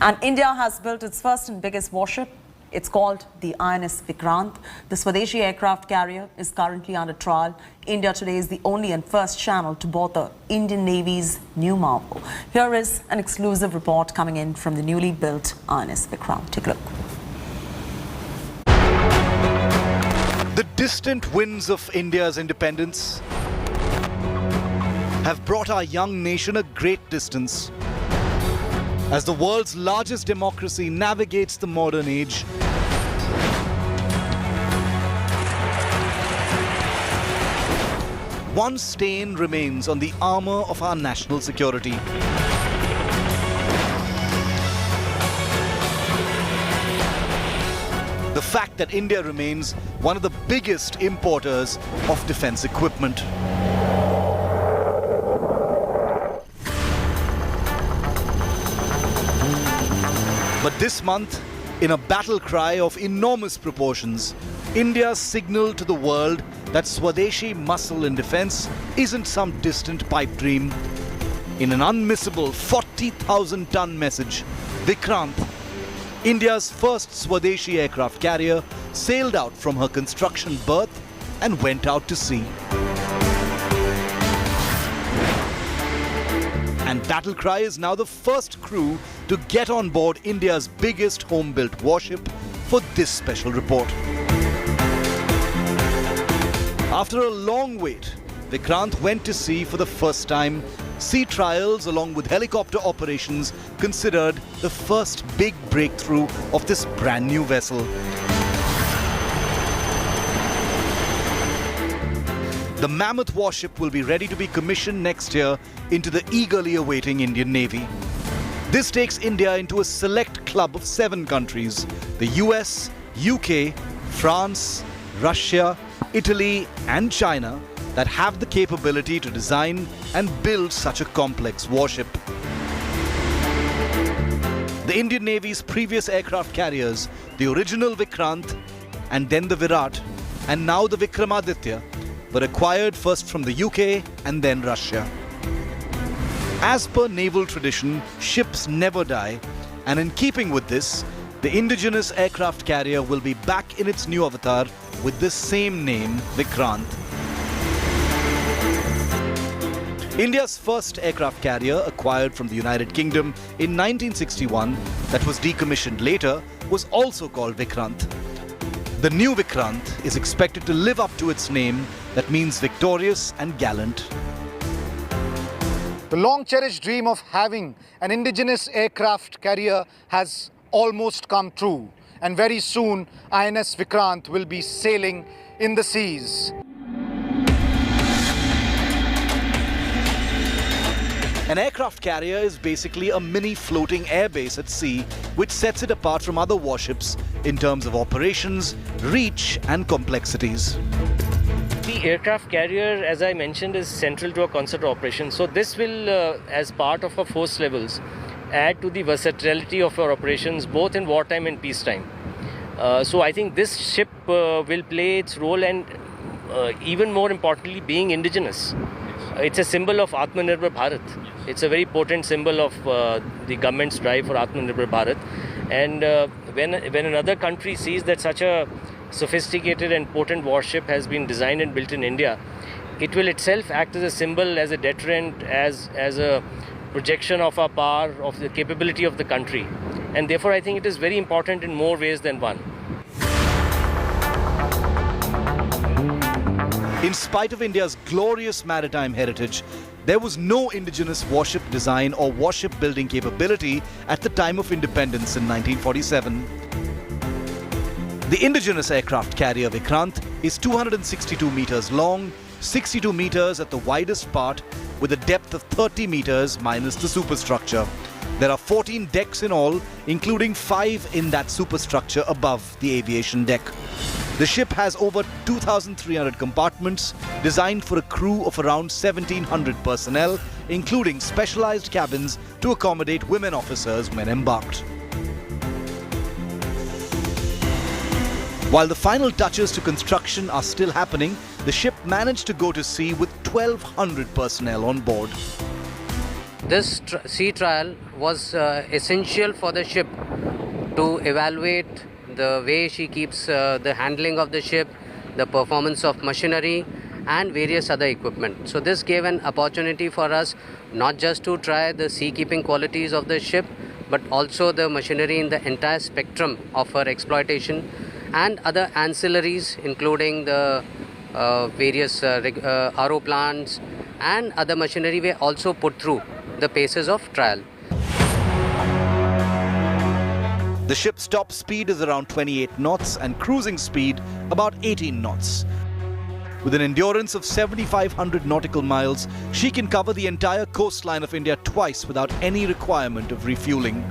And India has built its first and biggest warship. It's called the INS Vikrant. The Swadeshi aircraft carrier is currently under trial. India today is the only and first channel to board the Indian Navy's new marvel. Here is an exclusive report coming in from the newly built INS Vikrant. Take a look. The distant winds of India's independence have brought our young nation a great distance. As the world's largest democracy navigates the modern age, one stain remains on the armor of our national security. The fact that India remains one of the biggest importers of defense equipment. But this month, in a battle cry of enormous proportions, India signaled to the world that Swadeshi muscle in defense isn't some distant pipe dream. In an unmissable 40,000-ton message, Vikrant, India's first Swadeshi aircraft carrier, sailed out from her construction berth and went out to sea. And Battlecry is now the first crew to get on board India's biggest home-built warship for this special report. After a long wait, Vikrant went to sea for the first time. Sea trials along with helicopter operations considered the first big breakthrough of this brand new vessel. The mammoth warship will be ready to be commissioned next year into the eagerly awaiting Indian Navy. This takes India into a select club of 7 countries: the US, UK, France, Russia, Italy and China that have the capability to design and build such a complex warship. The Indian Navy's previous aircraft carriers, the original Vikrant and then the Virat and now the Vikramaditya, were acquired first from the UK and then Russia. As per naval tradition, ships never die, and in keeping with this, the indigenous aircraft carrier will be back in its new avatar with the same name, Vikrant. India's first aircraft carrier, acquired from the United Kingdom in 1961, that was decommissioned later, was also called Vikrant. The new Vikrant is expected to live up to its name, that means victorious and gallant. The long-cherished dream of having an indigenous aircraft carrier has almost come true, and very soon INS Vikrant will be sailing in the seas. An aircraft carrier is basically a mini floating airbase at sea, which sets it apart from other warships in terms of operations, reach and complexities. The aircraft carrier, as I mentioned, is central to our concert operation. So this will, as part of our force levels, add to the versatility of our operations both in wartime and peacetime. So I think this ship will play its role, and even more importantly, being indigenous. It's a symbol of Atmanirbhar Bharat. It's a very potent symbol of the government's drive for Atmanirbhar Bharat. And when another country sees that such a sophisticated and potent warship has been designed and built in India, it will itself act as a symbol, as a deterrent, as a projection of our power, of the capability of the country. And therefore I think it is very important in more ways than one. In spite of India's glorious maritime heritage, there was no indigenous warship design or warship building capability at the time of independence in 1947. The indigenous aircraft carrier Vikrant is 262 meters long, 62 meters at the widest part, with a depth of 30 meters minus the superstructure. There are 14 decks in all, including 5 in that superstructure above the aviation deck. The ship has over 2,300 compartments, designed for a crew of around 1,700 personnel, including specialized cabins to accommodate women officers when embarked. While the final touches to construction are still happening, the ship managed to go to sea with 1,200 personnel on board. This sea trial was essential for the ship to evaluate the way she keeps the handling of the ship, the performance of machinery and various other equipment. So this gave an opportunity for us not just to try the seakeeping qualities of the ship, but also the machinery in the entire spectrum of her exploitation, and other ancillaries including the various RO plants and other machinery were also put through the paces of trial. The ship's top speed is around 28 knots and cruising speed about 18 knots. With an endurance of 7,500 nautical miles, she can cover the entire coastline of India twice without any requirement of refueling.